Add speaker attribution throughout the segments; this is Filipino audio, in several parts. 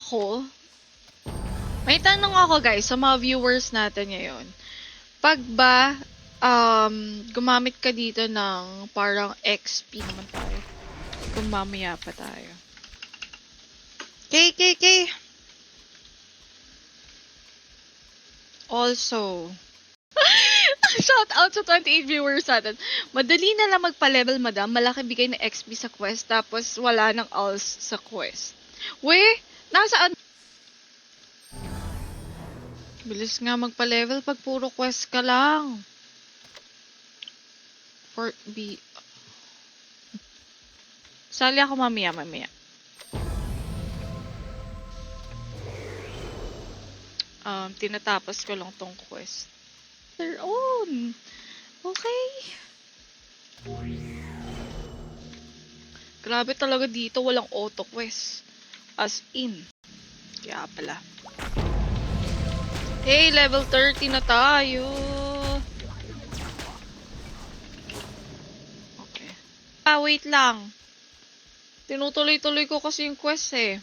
Speaker 1: ako, may tanong ako guys sa mga viewers natin ngayon. Pag ba gumamit ka dito ng parang XP naman tayo. Kung mamaya pa tayo. KKK. Also, shout out sa 28 viewers natin. Madali na lang magpa-level, madam. Malaki bigay na XP sa quest, tapos wala nang alls sa quest. We, nasaan? Bilis nga magpa-level pag puro quest ka lang. For B. Sali ako mamaya. Tinatapos ko lang tong quest. Their own. Okay. Grabe talaga dito, walang auto quest. As in. Kaya pala. Hey, level 30 na tayo. Okay. Wait lang. Tinutuloy-tuloy ko kasi yung quest eh.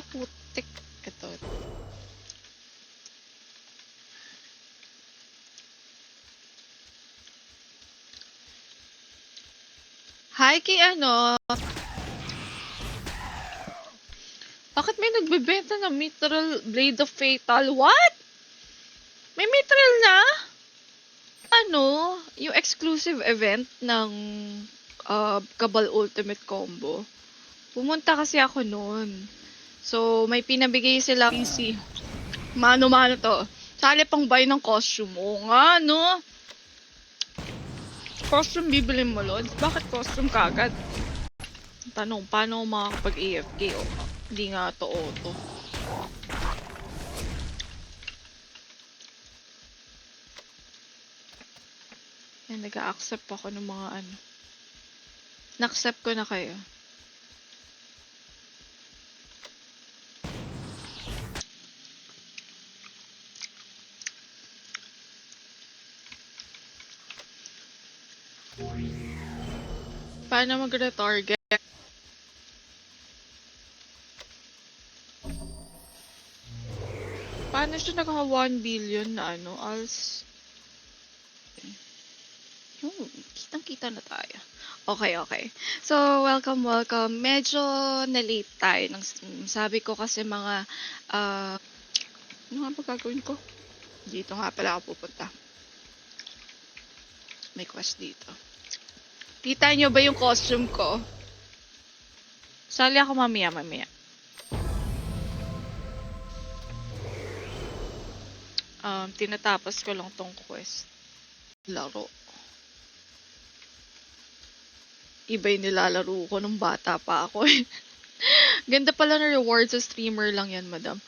Speaker 1: Putik. Ito. Hi kay ano. Bakit may nagbebenta ng Mithril Blade of Fatal? What? May Mithril na? Ano? Yung exclusive event ng Cabal Ultimate Combo. Pumunta kasi ako noon. So, may pinabigay sila PC. Mano-mano to. Sali pang buy ng costume. Oo nga, no? Costume bibili mo, Lods? Bakit costume kagad? Tanong, paano makakapag-AFK? Hindi nga to auto. Yan, nag-a-accept ako ng mga ano. Na-accept ko na kayo. Paano mag-retarget? Paano siya naka 1 billion na ano? Kitang-kita na tayo. Okay. So, welcome. Medyo na-late tayo. Sabi ko kasi mga, ano nga ba gagawin ko? Dito nga pala ako pupunta. May quest dito. Kita nyo ba yung costume ko? Sali ako mamaya. Tinatapos ko lang tong quest. Laro. Iba yung nilalaro ko nung bata pa ako eh. Ganda pala na reward sa streamer lang yan, madam.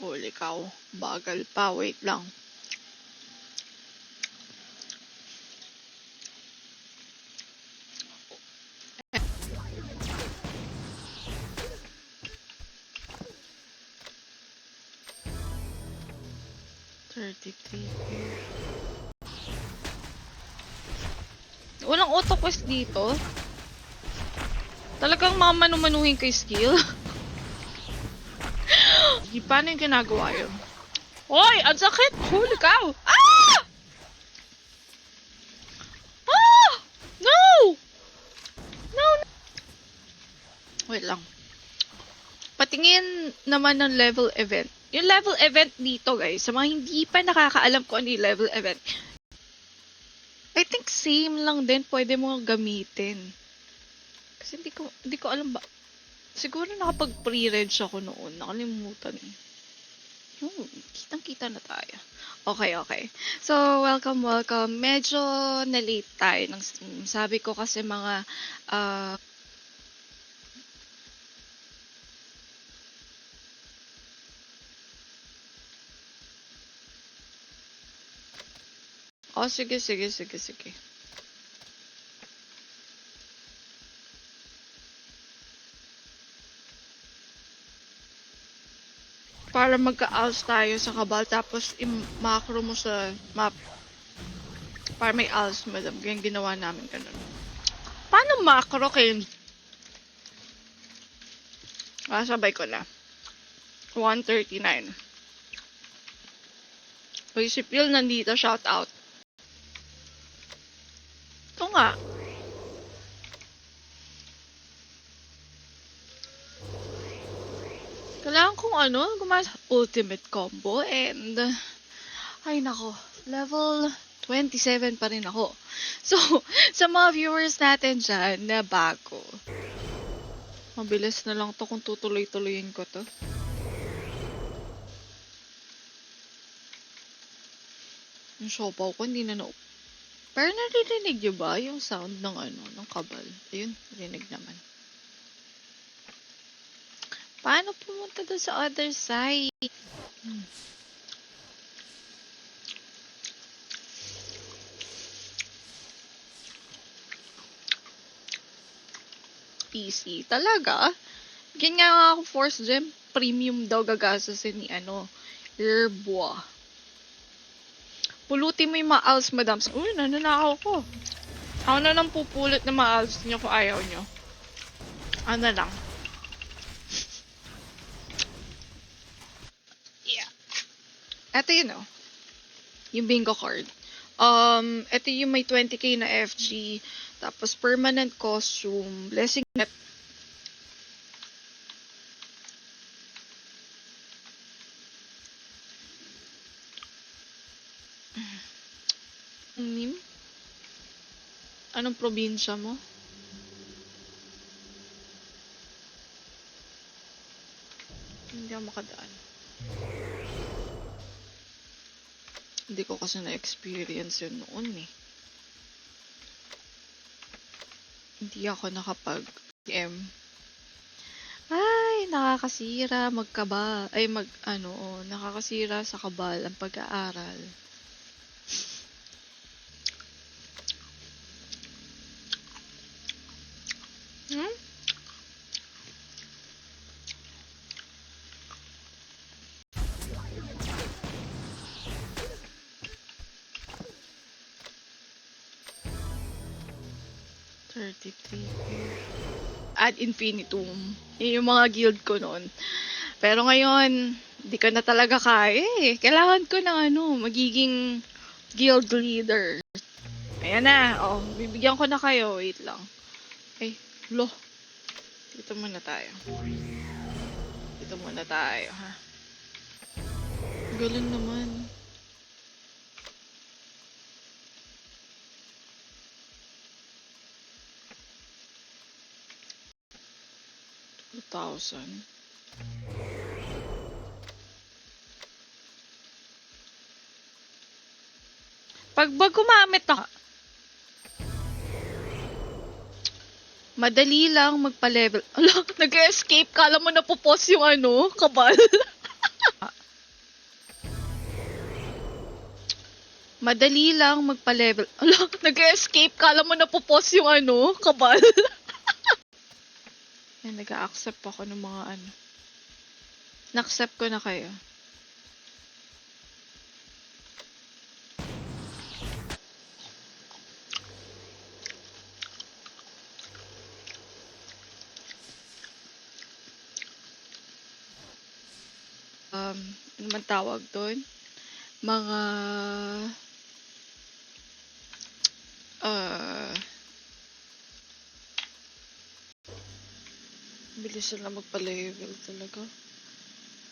Speaker 1: Holy cow. Bagal pa. Wait lang. Walang auto quest dito. Talagang mamanu-manuhin kay skill. Paano yung ginagawa yun? Hoy! Ang sakit! Holy cow! Ah! Ah! No! Wait lang. Patingin naman ng level event. Yung level event dito, guys, sa mga hindi pa nakakaalam kung ano yung level event, I think same lang din pwede mo gamitin. Kasi hindi ko alam ba. Siguro nakapag-pre-reg ako noon. Nakalimutan eh. Kitang-kita na tayo. Okay. So, welcome. Medyo na-late tayo. Sabi ko kasi mga, sige. Para magka-alts tayo sa Cabal, tapos i-macro mo sa map. Para may alts, madam. Ganyan ginawa namin ganun. Paano macro kay... sabay ko na. 139. Uy, si Phil nandito, shout out. Ito nga. Kailangan kong gumasa ultimate combo and ay nako, level 27 pa rin ako. So, sa mga viewers natin dyan na bago, mabilis na lang to kung tutuloy-tuloyin ko to. Yung siopaw ko hindi na Pero naririnig nyo ba yung sound ng ng kabal? Ayun, narinig naman. Paano pumunta doon sa other side? PC. Talaga? Ganyan nga ako force gem. Premium daw gagasasin ni Herbois. Pulutin mo yung mga ALS, madams. Uy, nananakaw ko. Ako na lang pupulot na mga ALS nyo kung ayaw nyo. Ano lang. Yeah. Ito yun, yung bingo card. Ito yung may 20k na FG. Tapos, permanent costume. Blessing net. Mim? Anong probinsya mo? Hindi ako makadaan. Hindi ko kasi na-experience yun noon Hindi ako nakapag-M. Ay, nakakasira nakakasira sa kabal ang pag-aaral. Hmm? Ad infinitum. Yung mga guild ko noon. Pero ngayon, di ko na talaga kaya Kailangan ko ng magiging guild leader. Ayan na. Bibigyan ko na kayo. Wait lang. Ay, Dito muna tayo, ha? Galing naman. $2,000. Pag gumamit ako, madali lang magpa-level. Nag-escape. Kala mo napupos yung kabal. Madali lang magpa-level. Nag-escape. Kala mo napupos yung kabal. Yan, nag-a-accept ako ng mga Na-accept ko na kayo. Ano man tawag doon? Mga bilis na magpa-level talaga.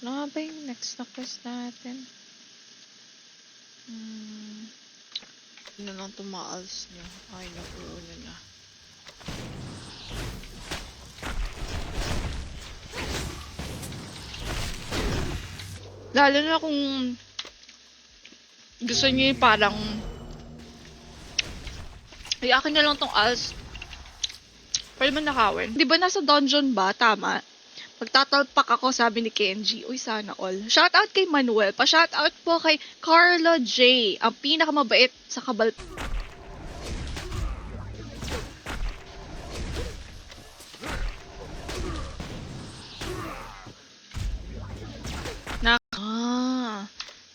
Speaker 1: Ano nga ba yung next na quest natin? Ano lang tumaals niya. Ay, nakuuna na. Lalo na kung gusto niyo yung parang akin na lang tong ALS. Pwede man nakawin. Di ba nasa dungeon ba? Tama. Magtatalpak ako, sabi ni Kenji. Uy, sana all. Shoutout kay Manuel. Pa-shoutout po kay Carlo J. Ang pinakamabait sa kabal.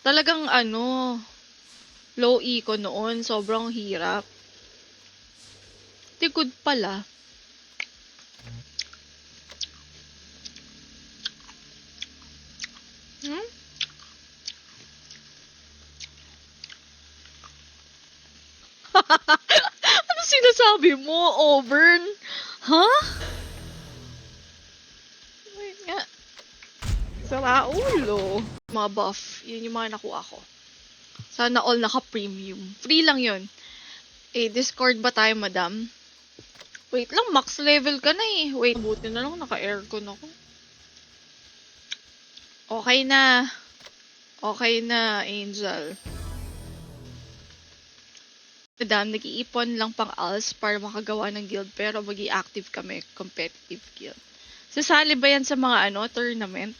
Speaker 1: Talagang low eco noon. Sobrang hirap. Di good pala. Hmm? Ano sinasabi mo, Auburn? Huh? Wait nga. Sara ulo. Mga buff. Yun yung mga nakuha ko. Sana all naka-premium. Free lang yun. Eh, Discord ba tayo, madam? Wait lang, max level ka na eh. Wait, buti na lang naka-aircon ako. Okay na. Okay na, Angel. Madam, nag-iipon lang pang ALS para makagawa ng guild pero magi active kami, competitive guild. Sasali ba yan sa mga tournament?